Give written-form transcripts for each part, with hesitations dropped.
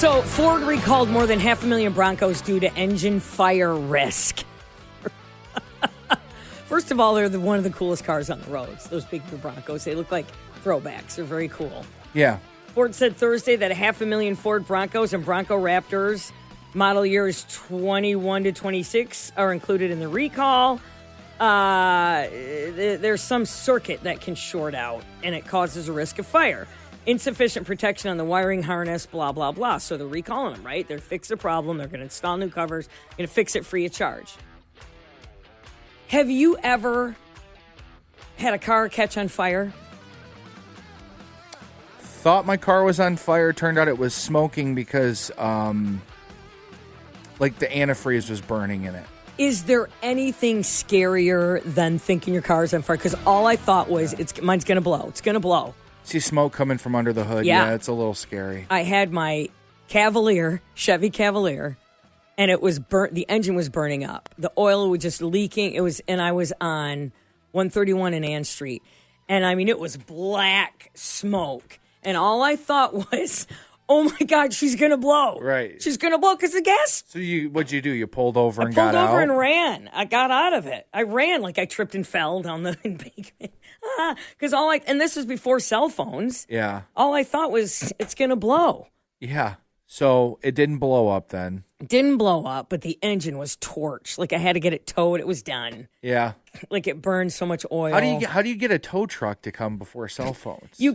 So Ford recalled more than 500,000 Broncos due to engine fire risk. First of all, they're one of the coolest cars on the roads. Those big Broncos, they look like throwbacks. They're very cool. Yeah. Ford said Thursday that 500,000 Ford Broncos and Bronco Raptors model years 21 to 26 are included in the recall. There's some circuit that can short out, and it causes a risk of fire. Insufficient protection on the wiring harness, blah, blah, blah. So they're recalling them, right? They're fix the problem. They're going to install new covers. Going to fix it free of charge. Have you ever had a car catch on fire? Thought my car was on fire. Turned out it was smoking because, the antifreeze was burning in it. Is there anything scarier than thinking your car's on fire? Because all I thought was, mine's going to blow. It's going to blow. See smoke coming from under the hood. Yeah. Yeah, it's a little scary. I had my Chevy Cavalier, and it was burnt. The engine was burning up. The oil was just leaking. And I was on 131 in Ann Street. And I mean, it was black smoke. And all I thought was, oh my God, she's going to blow. Right. She's going to blow because the gas. So what'd you do? You pulled over and got out? I pulled over and ran. I got out of it. I ran like I tripped and fell down the embankment. Because and this was before cell phones. Yeah. All I thought was, it's going to blow. Yeah. So it didn't blow up then. It didn't blow up, but the engine was torched. Like I had to get it towed. It was done. Yeah. Like it burned so much oil. How do you get a tow truck to come before cell phones? You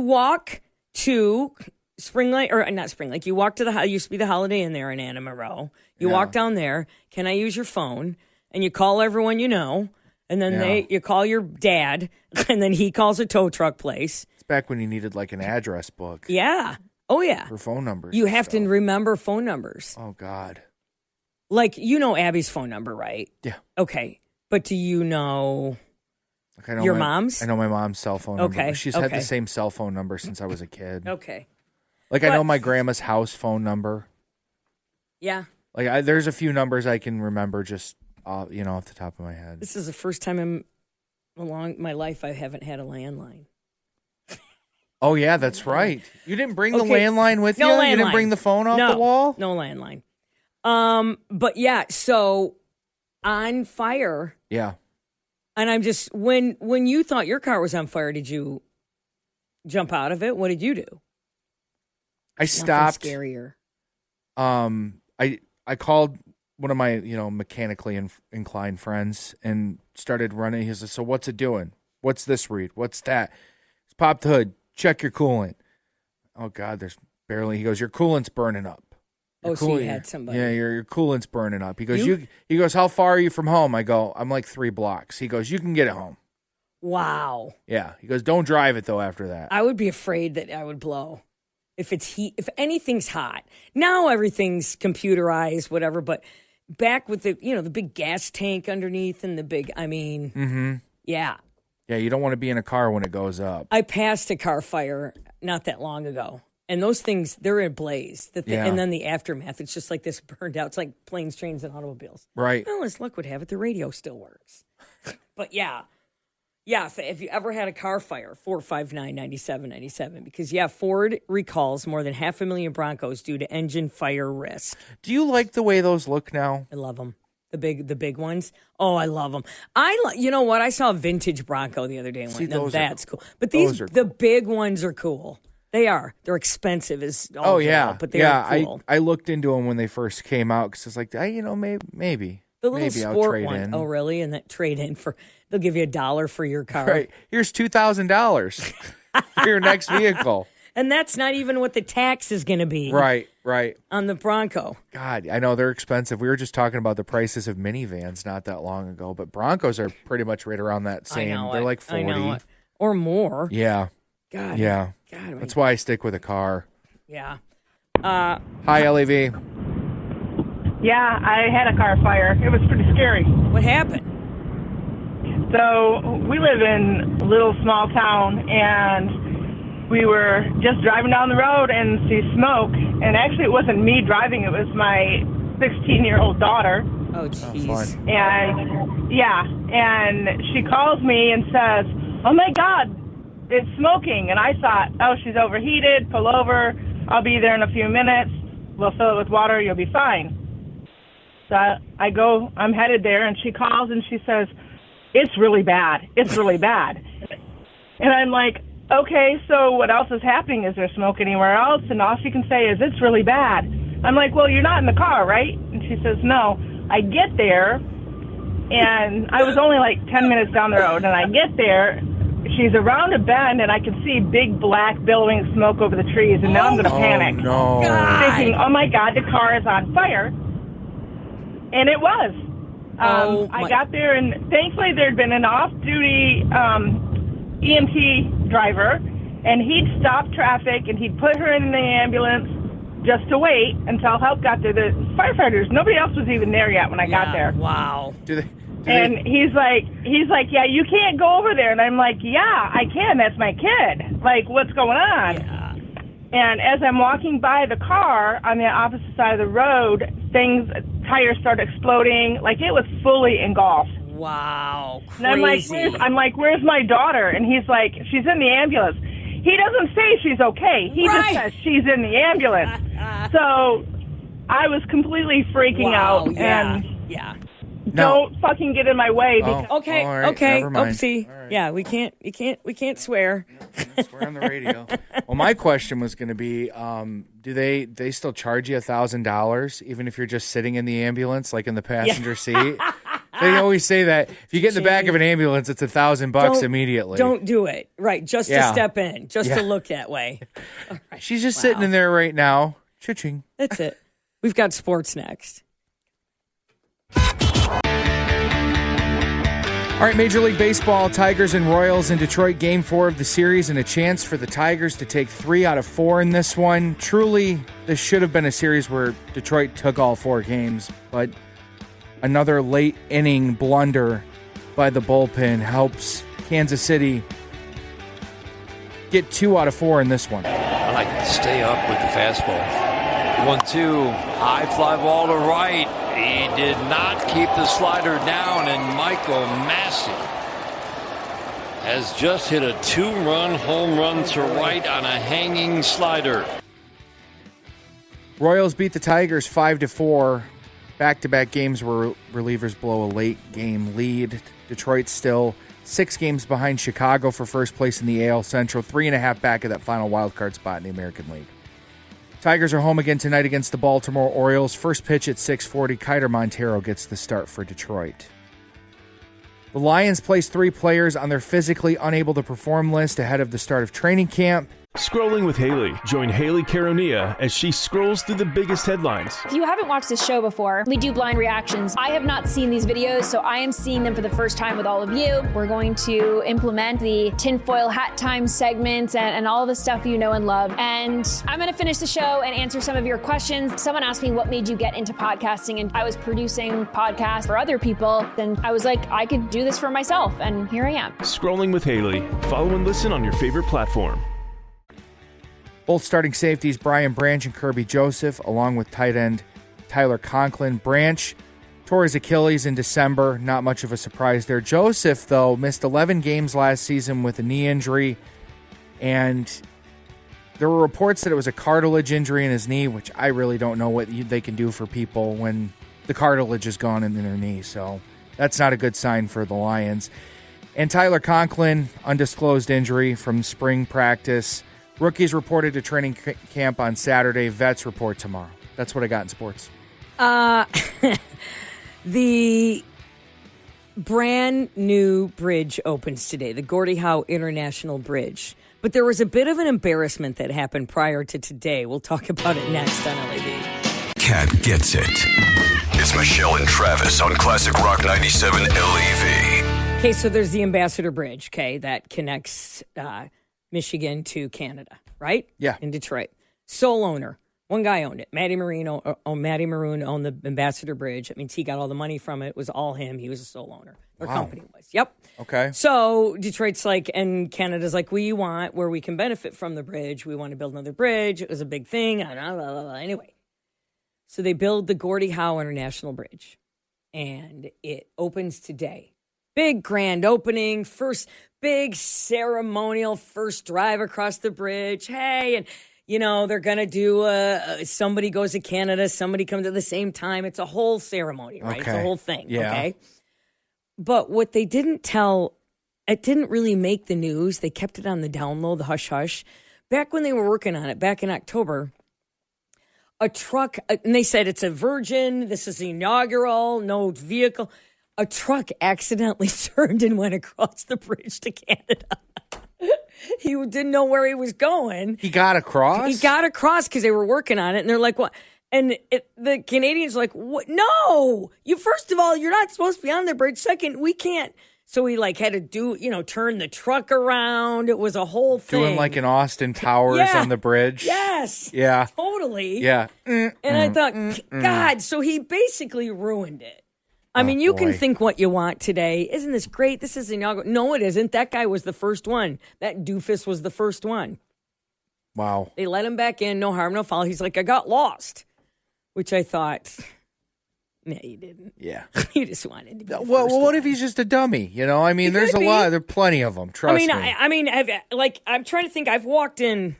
walk to Spring Lake, or not Spring Lake. You walk to it used to be the Holiday Inn there in Anna Monroe. You walk down there. Can I use your phone? And you call everyone you know. And then you call your dad, and then he calls a tow truck place. It's back when you needed like an address book. Yeah. Oh, yeah. For phone numbers. You have to remember phone numbers. Oh, God. Like, you know Abby's phone number, right? Yeah. Okay. But do you know I know your mom's? I know my mom's cell phone number. Okay. She's had the same cell phone number since I was a kid. Okay. I know my grandma's house phone number. Yeah. There's a few numbers I can remember just, off the top of my head. This is the first time in my life I haven't had a landline. Oh, yeah, that's right. You didn't bring the landline with you? Landline. You didn't bring the phone off the wall? No landline. But yeah, so on fire. Yeah. And I'm just, when you thought your car was on fire, did you jump out of it? What did you do? I stopped. Nothing scarier. I called one of my, mechanically inclined friends and started running. He said, so what's it doing? What's this read? What's that? It's popped the hood. Check your coolant. Oh, God, there's barely. He goes, your coolant's burning up. So you had somebody. Yeah, your coolant's burning up. He goes, he goes, how far are you from home? I go, I'm like 3 blocks. He goes, you can get it home. Wow. Yeah. He goes, don't drive it, though, after that. I would be afraid that I would blow. If it's heat, if anything's hot. Now everything's computerized, whatever, but back with the big gas tank underneath and the big, yeah. Yeah, you don't want to be in a car when it goes up. I passed a car fire not that long ago, and those things, they're ablaze. And then the aftermath, it's just like this burned out. It's like planes, trains, and automobiles. Right. Well, as luck would have it, the radio still works. But yeah. Yeah, if you ever had a car fire, 459-9797. Because, Ford recalls more than 500,000 Broncos due to engine fire risk. Do you like the way those look now? I love them. The big ones. Oh, I love them. You know what? I saw a vintage Bronco the other day and went, no, that's cool. But the big ones are cool. They are. They're expensive as all but they're cool. I looked into them when they first came out because it's like, maybe. The little maybe sport I'll trade one. in. Oh, really? And that trade in they'll give you $1 for your car. Right. Here's $2,000 for your next vehicle. And that's not even what the tax is going to be. Right. On the Bronco. God, I know they're expensive. We were just talking about the prices of minivans not that long ago, but Broncos are pretty much right around that same. They're like 40. I know it. Or more. Yeah. God. Yeah. God. That's why I stick with a car. Yeah. Hi, LEV. Yeah, I had a car fire. It was pretty scary. What happened? So we live in a little small town, and we were just driving down the road and see smoke. And actually, it wasn't me driving. It was my 16-year-old daughter. Oh, jeez. And she calls me and says, oh, my God, it's smoking. And I thought, oh, she's overheated. Pull over. I'll be there in a few minutes. we'll fill it with water, you'll be fine. So I'm headed there, and she calls and she says, it's really bad. It's really bad. And I'm like, okay, so what else is happening? Is there smoke anywhere else? And all she can say is, it's really bad. I'm like, well, you're not in the car, right? And she says, no. I get there, and I was only like 10 minutes down the road, and I get there. She's around a bend, and I can see big black billowing smoke over the trees, and now I'm going to panic. No. Thinking, oh, my God, the car is on fire. And it was. I got there, and thankfully there had been an off-duty EMT driver, and he'd stopped traffic, and he'd put her in the ambulance just to wait until help got there. The firefighters, nobody else was even there yet when I got there. Wow. And he's like, yeah, you can't go over there. And I'm like, yeah, I can. That's my kid. Like, what's going on? Yeah. And as I'm walking by the car on the opposite side of the road, tires start exploding. Like, it was fully engulfed. Wow. Crazy. And I'm like, where's my daughter? And he's like, she's in the ambulance. He doesn't say she's okay. He just says she's in the ambulance. So I was completely freaking out. Yeah. And don't fucking get in my way. Because Okay. All right, Okay. never mind. Oopsie. All right. Yeah, we can't swear. Swear on the radio. Well, my question was going to be, do they still charge you $1,000 even if you're just sitting in the ambulance, like in the passenger seat? They always say that if you get in the back of an ambulance, it's $1,000 immediately. Don't do it. Right. Just to step in, just to look that way. All right. She's just sitting in there right now. Cha-ching. That's it. We've got sports next. All right, Major League Baseball, Tigers and Royals in Detroit, Game 4 of the series, and a chance for the Tigers to take 3 out of 4 in this one. Truly, this should have been a series where Detroit took all 4 games, but another late inning blunder by the bullpen helps Kansas City get 2 out of 4 in this one. I like to stay up with the fastball. 1-2, high fly ball to right. He did not keep the slider down, and Michael Massey has just hit a 2-run home run to right on a hanging slider. Royals beat the Tigers 5-4. Back-to-back games where relievers blow a late game lead. Detroit still 6 games behind Chicago for first place in the AL Central, 3.5 back of that final wildcard spot in the American League. Tigers are home again tonight against the Baltimore Orioles. First pitch at 6:40. Kiter Montero gets the start for Detroit. The Lions placed 3 players on their physically unable to perform list ahead of the start of training camp. Scrolling with Haley. Join Haley Caronia as she scrolls through the biggest headlines. If you haven't watched this show before, we do blind reactions. I have not seen these videos, so I am seeing them for the first time with all of you. We're going to implement the tinfoil hat time segments and all the stuff you know and love. And I'm going to finish the show and answer some of your questions. Someone asked me, what made you get into podcasting? And I was producing podcasts for other people. And I was like, I could do this for myself. And here I am. Scrolling with Haley. Follow and listen on your favorite platform. Both starting safeties, Brian Branch and Kirby Joseph, along with tight end Tyler Conklin. Branch tore his Achilles in December. Not much of a surprise there. Joseph, though, missed 11 games last season with a knee injury. And there were reports that it was a cartilage injury in his knee, which I really don't know what they can do for people when the cartilage is gone in their knee. So that's not a good sign for the Lions. And Tyler Conklin, undisclosed injury from spring practice. Rookies reported to training camp on Saturday. Vets report tomorrow. That's what I got in sports. The brand new bridge opens today, the Gordie Howe International Bridge. But there was a bit of an embarrassment that happened prior to today. We'll talk about it next on LAV. Cat gets it. It's Michelle and Travis on Classic Rock 97 LAV. Okay, so there's the Ambassador Bridge, okay, that connects Michigan to Canada, right? Yeah. In Detroit. Sole owner. One guy owned it. Matty Maroon owned the Ambassador Bridge. That means he got all the money from it. It was all him. He was a sole owner. Their company was. Yep. Okay. So Detroit's like, and Canada's like, we want where we can benefit from the bridge. We want to build another bridge. It was a big thing. Anyway. So they build the Gordie Howe International Bridge. And it opens today. Big grand opening. First big ceremonial first drive across the bridge. Hey, and they're going to do somebody goes to Canada, somebody comes at the same time. It's a whole ceremony, right? It's a whole thing, okay? But what they didn't tell, it didn't really make the news. They kept it on the down low, the hush-hush. Back when they were working on it, back in October, a truck, and they said it's a Virgin, this is the inaugural, no vehicle. A truck accidentally turned and went across the bridge to Canada. He didn't know where he was going. He got across? He got across because they were working on it, and they're like, what? And the Canadians are like, what? No! First of all, you're not supposed to be on the bridge. Second, we can't. So he had to do, turn the truck around. It was a whole thing. Doing like an Austin Powers on the bridge. Yes. Yeah. Totally. Yeah. And I thought, God, so he basically ruined it. I mean, you can think what you want today. Isn't this great? This is inaugural. No, it isn't. That guy was the first one. That doofus was the first one. Wow. They let him back in. No harm, no foul. He's like, I got lost. Which I thought, no, you didn't. Yeah. You just wanted to be Well, what if he's just a dummy? I mean, there's a lot. There are plenty of them. Trust me. I'm trying to think. I've walked in.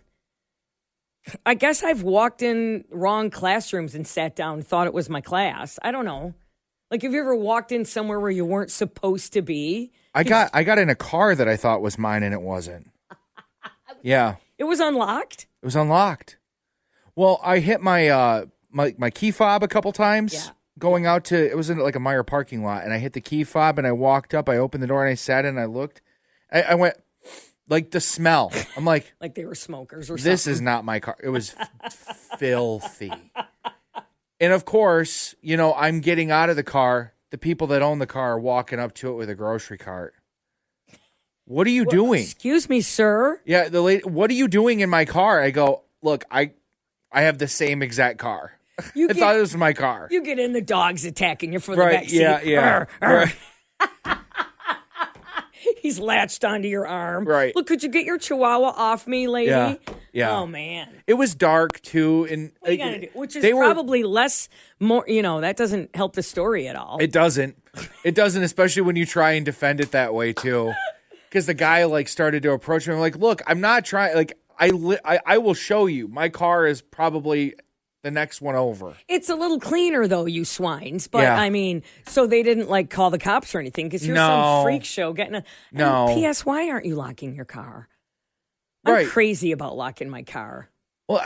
I guess I've walked in wrong classrooms and sat down and thought it was my class. I don't know. Have you ever walked in somewhere where you weren't supposed to be? I got in a car that I thought was mine and it wasn't. Yeah. It was unlocked? It was unlocked. Well, I hit my my key fob a couple times going out to, it was in like a Meijer parking lot, and I hit the key fob and I walked up, I opened the door and I sat in and I looked. I went, like the smell. I'm like. Like they were smokers or something. This is not my car. It was filthy. And of course, I'm getting out of the car. The people that own the car are walking up to it with a grocery cart. What are you doing? Excuse me, sir. Yeah, the lady. What are you doing in my car? I go, look, I have the same exact car. I thought it was my car. You get in, the dog's attacking you for the back seat. Yeah. Right. He's latched onto your arm. Right. Look, could you get your chihuahua off me, lady? Yeah. Oh, man. It was dark, too. And what are you gonna do? Which is probably more, that doesn't help the story at all. It doesn't. It doesn't, especially when you try and defend it that way, too. Because the guy, started to approach me. I'm like, look, I'm not trying. I will show you. My car is probably the next one over. It's a little cleaner, though, you swines. But, I mean, so they didn't, call the cops or anything, because here's some freak show getting a... No. And P.S., why aren't you locking your car? I'm crazy about locking my car. Well,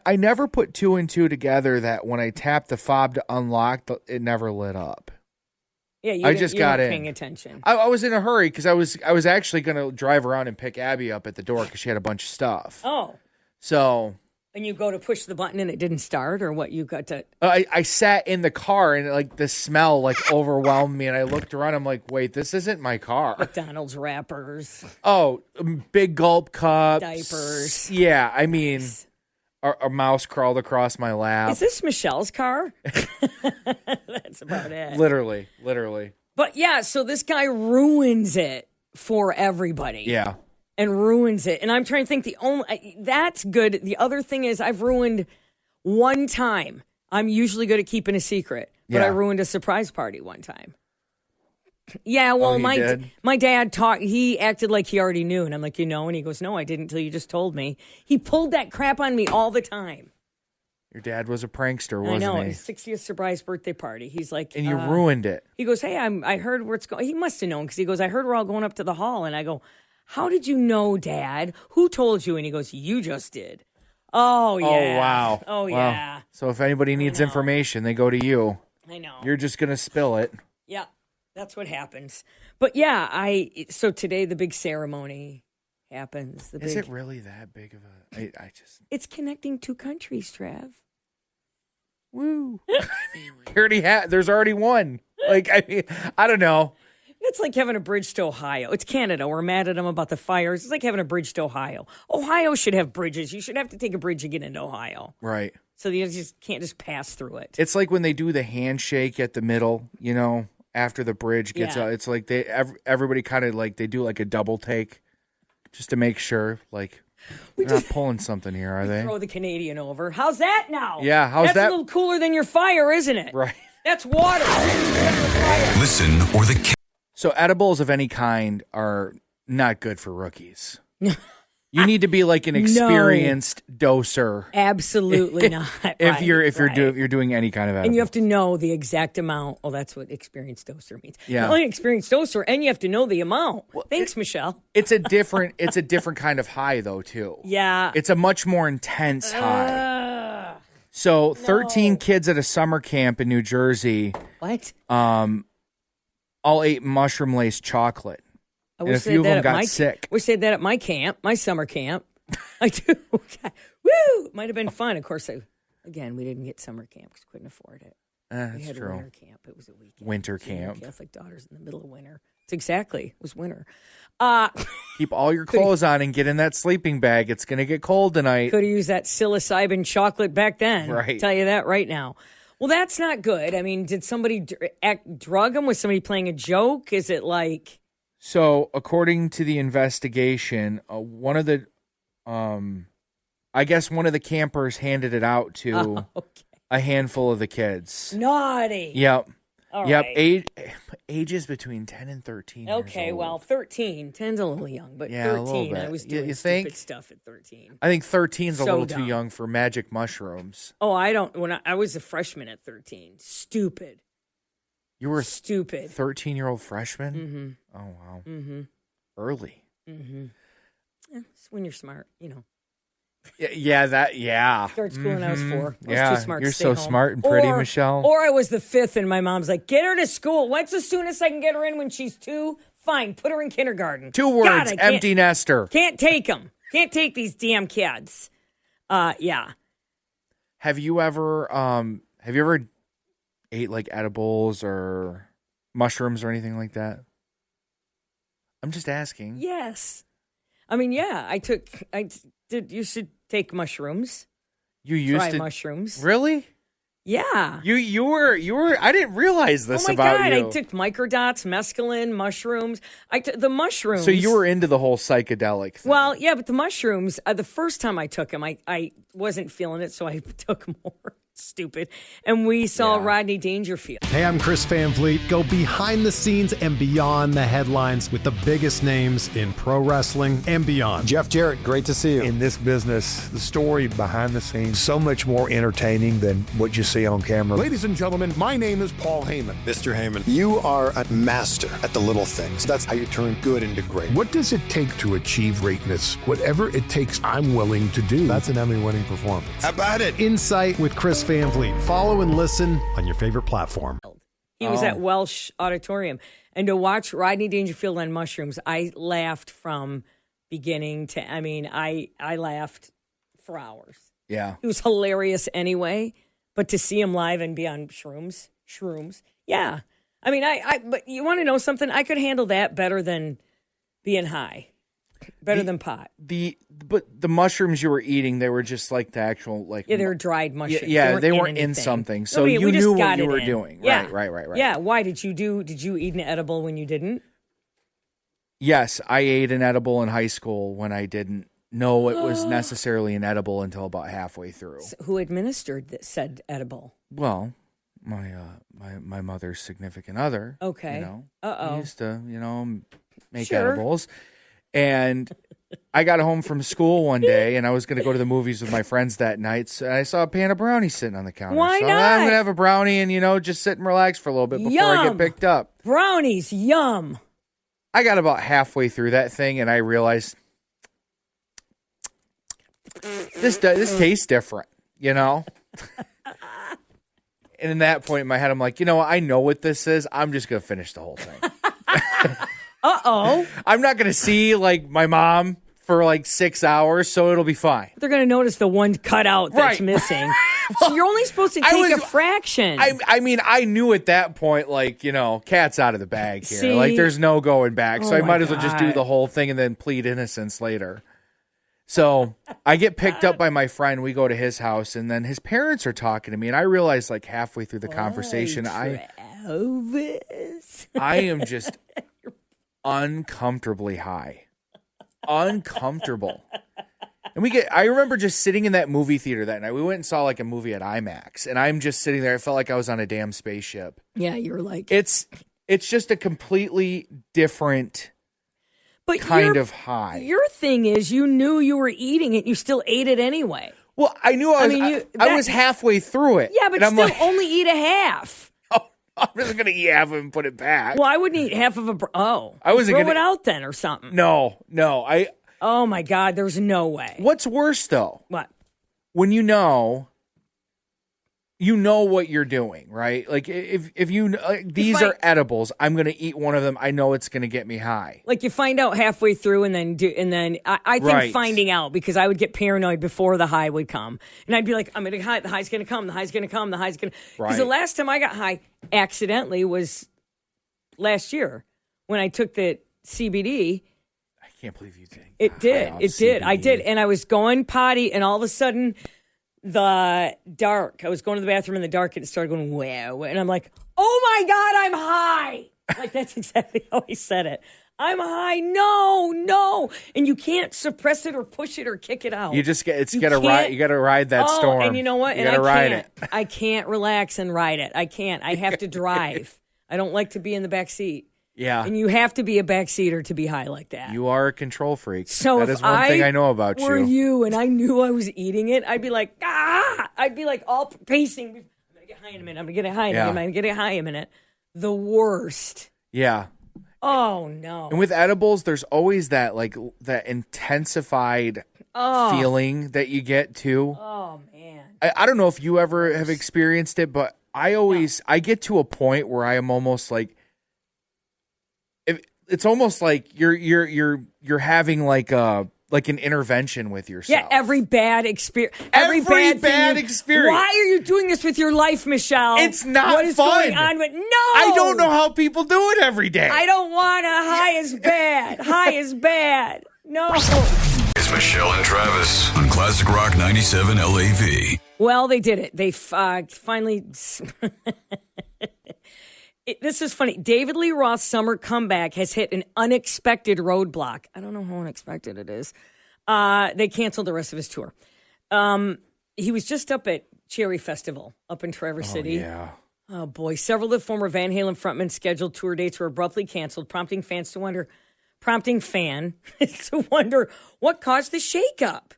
I never put two and two together that when I tapped the fob to unlock, it never lit up. Yeah, you got in. Paying attention. I was in a hurry because I was actually going to drive around and pick Abby up at the door because she had a bunch of stuff. Oh. So... And you go to push the button and it didn't start, or what? You got to? I sat in the car and the smell overwhelmed me, and I looked around. I'm like, wait, this isn't my car. McDonald's wrappers. Oh, big gulp cups, diapers. Yeah, I mean, a mouse crawled across my lap. Is this Michelle's car? That's about it. Literally. But yeah, so this guy ruins it for everybody. Yeah. And ruins it. And I'm trying to think that's good. The other thing is I've ruined one time. I'm usually good at keeping a secret, but I ruined a surprise party one time. Yeah, well, my dad he acted like he already knew. And I'm like, and he goes, no, I didn't until you just told me. He pulled that crap on me all the time. Your dad was a prankster, wasn't he? I know, his 60th surprise birthday party. He's like... And you ruined it. He goes, hey, I heard where it's going. He must have known, because he goes, I heard we're all going up to the hall. And I go... How did you know, Dad? Who told you? And he goes, you just did. Oh, yeah. Oh, wow. Oh, wow. yeah. So if anybody needs information, they go to you. I know. You're just going to spill it. Yeah, that's what happens. But yeah, so today the big ceremony happens. Is it really that big of a... It's connecting two countries, Trav. Woo. There's already one. I don't know. It's like having a bridge to Ohio. It's Canada. We're mad at them about the fires. It's like having a bridge to Ohio. Ohio should have bridges. You should have to take a bridge to get into Ohio. Right. So you just can't just pass through it. It's like when they do the handshake at the middle, after the bridge gets out. It's like everybody kind of they do a double take just to make sure, they're not pulling something here, are they? Throw the Canadian over. How's that now? Yeah, how's that? That's a little cooler than your fire, isn't it? Right. That's water. Listen, or the... So edibles of any kind are not good for rookies. You need to be like an experienced doser. Absolutely not. If you're doing any kind of edible. And you have to know the exact amount. Oh, that's what experienced doser means. Yeah. Not only experienced doser, and you have to know the amount. Thanks, Michelle. It's a different kind of high though too. Yeah. It's a much more intense high. So 13 kids at a summer camp in New Jersey. What? All ate mushroom laced chocolate. And a few of them got sick. We said that at my camp, my summer camp. I do. Woo! Might have been fun. Of course, we didn't get summer camp because we couldn't afford it. We had true. winter camp. It was a weekend. Winter camp. Catholic daughters in the middle of winter. It was winter. Keep all your clothes on and get in that sleeping bag. It's going to get cold tonight. Could have used that psilocybin chocolate back then. Right. Tell you that right now. Well, that's not good. I mean, did somebody drug them? Was somebody playing a joke? Is it like... So, according to the investigation, one of the campers handed it out to a handful of the kids. Naughty. Yep. All yep. right. Ages between 10 and 13 Okay, years old. well, 13. 10's a little young, but Yeah, a little 13, I bit. was You doing think? stupid stuff at 13. I think 13's a So little dumb. too young for magic mushrooms. Oh, I don't. When I was a freshman at 13. Stupid. You were Stupid. 13-year-old freshman? Mm-hmm. Oh, wow. Mm-hmm. Early. Mm-hmm. Yeah, it's when you're smart, you know. Yeah. Started school when I was 4. I was Yeah, too smart you're to stay so home. smart and pretty, Michelle. Or I was the 5th, and my mom's like, get her to school. What's the soonest I can get her in when she's 2? Fine, put her in kindergarten. 2 words, God, I empty nester. Can't take them. Can't take these damn kids. Yeah. Have you ever ate like edibles or mushrooms or anything like that? I'm just asking. Yes. I mean, yeah, I did. You should take mushrooms. You used Try to mushrooms. Really? Yeah. You were. I didn't realize this Oh my about God! you. I took microdots, mescaline, mushrooms. The mushrooms. So you were into the whole psychedelic thing. Well, yeah, but the mushrooms. The first time I took them, I wasn't feeling it, so I took more. Stupid. And we saw Rodney Dangerfield. Hey, I'm Chris Van Vliet. Go behind the scenes and beyond the headlines with the biggest names in pro wrestling and beyond. Jeff Jarrett, great to see you. In this business, the story behind the scenes, so much more entertaining than what you see on camera. Ladies and gentlemen, my name is Paul Heyman. Mr. Heyman, you are a master at the little things. That's how you turn good into great. What does it take to achieve greatness? Whatever it takes, I'm willing to do. That's an Emmy-winning performance. How about it? Insight with Chris Van Vliet. Follow and listen on your favorite platform. He was at Welsh Auditorium. And to watch Rodney Dangerfield on mushrooms, I laughed from beginning to, I laughed for hours. Yeah. He was hilarious anyway, but to see him live and be on shrooms, yeah. I mean, but you want to know something? I could handle that better than being high. Better than pot. But the mushrooms you were eating, they were just like the actual they were dried mushrooms. Yeah, they weren't in anything. something, so you knew what you were doing. Yeah. Right. Yeah. Why did you eat an edible when you didn't? Yes, I ate an edible in high school when I didn't know it was necessarily an edible until about halfway through. So who administered said edible? Well, my mother's significant other. Okay. You know, Uh-oh. used to make Sure. edibles. And I got home from school one day, and I was going to go to the movies with my friends that night. So I saw a pan of brownies sitting on the counter. Why so not? I'm going to have a brownie and, just sit and relax for a little bit before I Yum. get picked up. Brownies, yum. I got about halfway through that thing, and I realized this tastes different, And in that point in my head, I'm like, I know what this is. I'm just going to finish the whole thing. Uh-oh. I'm not going to see, my mom for, 6 hours, so it'll be fine. They're going to notice the one cutout that's Right. missing. So you're only supposed to take a fraction. I knew at that point, cat's out of the bag here. See? There's no going back. So Oh I my might as well just do God. the whole thing and then plead innocence later. So I get picked up by my friend. We go to his house, and then his parents are talking to me. And I realize, halfway through the conversation, Travis. I am just uncomfortably high. Uncomfortable. And I remember just sitting in that movie theater that night. We went and saw a movie at IMAX, and I'm just sitting there. I felt like I was on a damn spaceship. Yeah, you were like... It's just a completely different But kind of high. Your thing is you knew you were eating it. You still ate it anyway. Well, I knew I was halfway through it. Yeah, but and still only eat a half. I'm just going to eat half of it and put it back. Well, I wouldn't eat half of a... I wasn't throw it out then or something. No. Oh, my God. There's no way. What's worse, though? What? When you know what you're doing, right? Like, if you... these are edibles. I'm going to eat one of them. I know it's going to get me high. Like, you find out halfway through and then I think finding out, because I would get paranoid before the high would come. And I'd be like, I'm going to high. The high's going to come. The high's going to come. The high's going to... Because the last time I got high accidentally was last year when I took the CBD. I can't believe you did. It did. I did. And I was going potty, and all of a sudden, I was going to the bathroom in the dark, and it started going, wow. And I'm like, oh my God, I'm high. Like, that's exactly how he said it. I'm high. No. And you can't suppress it or push it or kick it out. You just get, you got to ride that storm. And you know what? You got to ride it. I can't relax and ride it. I can't. I have to drive. I don't like to be in the back seat. Yeah. And you have to be a backseater to be high like that. You are a control freak. So that is one thing I know about you. You and I knew I was eating it, I'd be like, I'd be like all pacing. I'm going to get high in a minute. I'm going to get high in a minute. I'm going to get high in a minute. The worst. Yeah. Oh, no. And with edibles, there's always that intensified feeling that you get too. Oh, man. I don't know if you ever have experienced it, but I get to a point where I am almost like, it's almost like you're having like an intervention with yourself. Yeah, every bad experience. Every bad experience. Why are you doing this with your life, Michelle? It's not what is fun. Going on with, no, I don't know how people do it every day. I don't want to. High is bad. High is bad. No. It's Michelle and Travis on Classic Rock 97 LAV. Well, they did it. They finally... This is funny. David Lee Roth's summer comeback has hit an unexpected roadblock. I don't know how unexpected it is. They canceled the rest of his tour. He was just up at Cherry Festival up in Traverse City. Yeah. Oh, boy. Several of the former Van Halen frontmen's scheduled tour dates were abruptly canceled, prompting fan to wonder what caused the shakeup.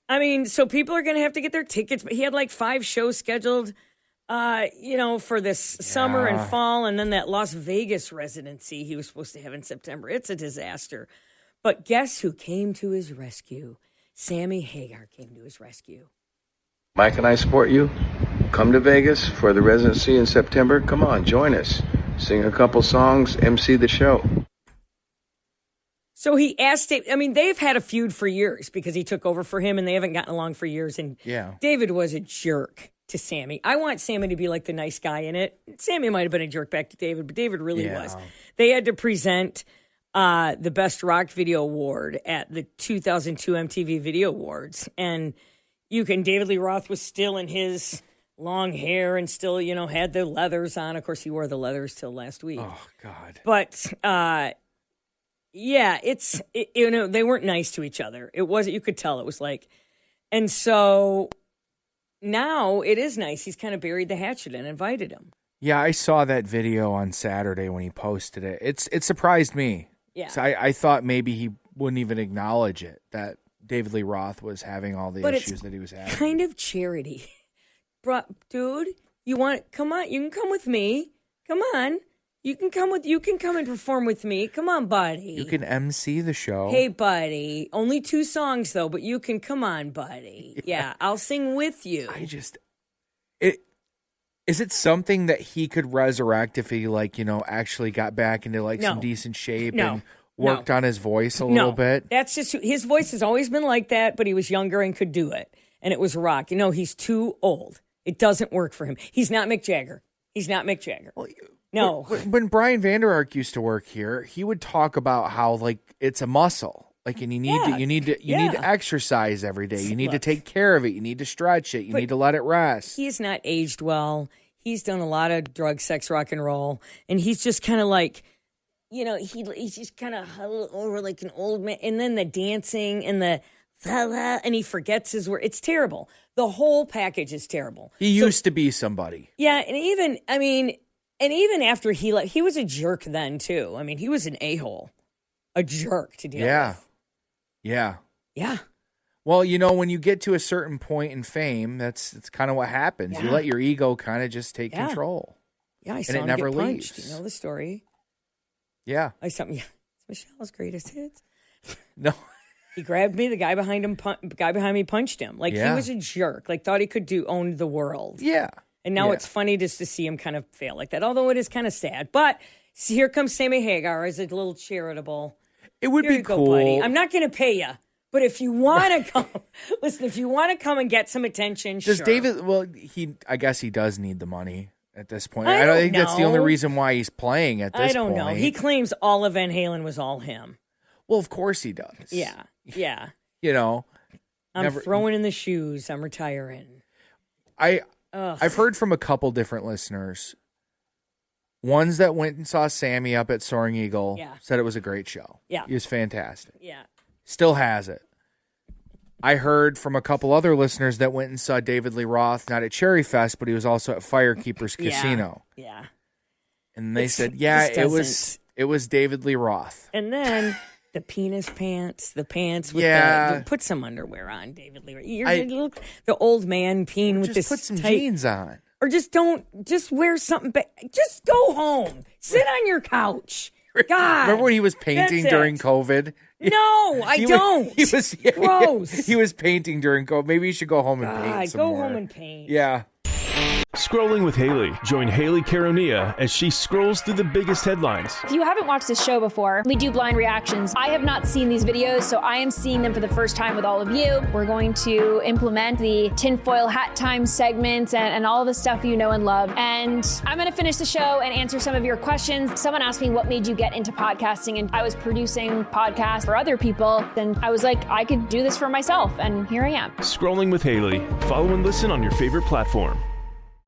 I mean, so people are going to have to get their tickets. But he had like 5 shows scheduled, for this summer and fall, and then that Las Vegas residency he was supposed to have in September. It's a disaster. But guess who came to his rescue? Sammy Hagar came to his rescue. Mike and I support you. Come to Vegas for the residency in September. Come on, join us. Sing a couple songs, MC the show. So he asked Dave, they've had a feud for years because he took over for him, and they haven't gotten along for years. And David was a jerk to Sammy. I want Sammy to be like the nice guy in it. Sammy might have been a jerk back to David, but David really was. They had to present the Best Rock Video Award at the 2002 MTV Video Awards. And David Lee Roth was still in his long hair and still, had the leathers on. Of course, he wore the leathers till last week. Oh, God. But, they weren't nice to each other. It wasn't, you could tell it was like, and so now it is nice. He's kind of buried the hatchet and invited him. Yeah, I saw that video on Saturday when he posted it. It surprised me. Yeah. So I thought maybe he wouldn't even acknowledge it, that David Lee Roth was having all the issues that he was having. Kind of charity. Dude, come on, you can come with me. Come on. You can come and perform with me. Come on, buddy. You can MC the show. Hey, buddy. Only 2 songs, though, but you can. Come on, buddy. Yeah, I'll sing with you. Is it something that he could resurrect if he, actually got back into, some decent shape and worked on his voice a little bit? That's just, his voice has always been like that, but he was younger and could do it. And it was rock. He's too old. It doesn't work for him. He's not Mick Jagger. Well, no. When Brian Vander Ark used to work here, he would talk about how it's a muscle. And you need to exercise every day. You need to take care of it. You need to stretch it. You need to let it rest. He's not aged well. He's done a lot of drug, sex, rock and roll, and he's just kind of he's just kind of huddled over like an old man. And then the dancing and and he forgets his word. It's terrible. The whole package is terrible. He used to be somebody. Yeah, and even after he left, he was a jerk then too. He was an a-hole. a jerk to deal with. Yeah. Yeah. Well, you know, when you get to a certain point in fame, that's kind of what happens. You let your ego kind of just take control. Yeah, I saw and it him never get punched. leaves. You know the story. Yeah. It's Michelle's greatest hits. No. He grabbed me. The guy behind me punched him. Like, he was a jerk. Like, thought he could own the world. Yeah. And now it's funny just to see him kind of fail like that, although it is kind of sad. But see, here comes Sammy Hagar as a little charitable. It would be cool. Go, buddy. I'm not going to pay you. But if you want to come, listen, if you want to come and get some attention, Does sure. David, well, I guess he does need the money at this point. I don't don't think that's the only know. reason why he's playing at this point. I don't know. He claims all of Van Halen was all him. Well, of course he does. Yeah. Yeah. You know. I'm throwing in the shoes. I'm retiring. I've heard from a couple different listeners. Ones that went and saw Sammy up at Soaring Eagle said it was a great show. Yeah. He was fantastic. Yeah. Still has it. I heard from a couple other listeners that went and saw David Lee Roth, not at Cherry Fest, but he was also at Firekeepers Casino. Yeah. And they said, it was David Lee Roth. And then the penis pants, the pants with put some underwear on, David Lee Roth. The old man peeing with this put some tight, jeans on. Or just wear something. Just go home. Sit on your couch. God. Remember when he was painting during COVID? No, I don't. He was gross. He was painting during COVID. Maybe you should go home and paint some more. Go home and paint. Yeah. Scrolling with Haley. Join Haley Caronia as she scrolls through the biggest headlines. If you haven't watched this show before, we do blind reactions. I have not seen these videos, so I am seeing them for the first time with all of you. We're going to implement the tinfoil hat time segments and all the stuff you know and love. And I'm going to finish the show and answer some of your questions. Someone asked me what made you get into podcasting, and I was producing podcasts for other people. And I was like, I could do this for myself, and here I am. Scrolling with Haley. Follow and listen on your favorite platform.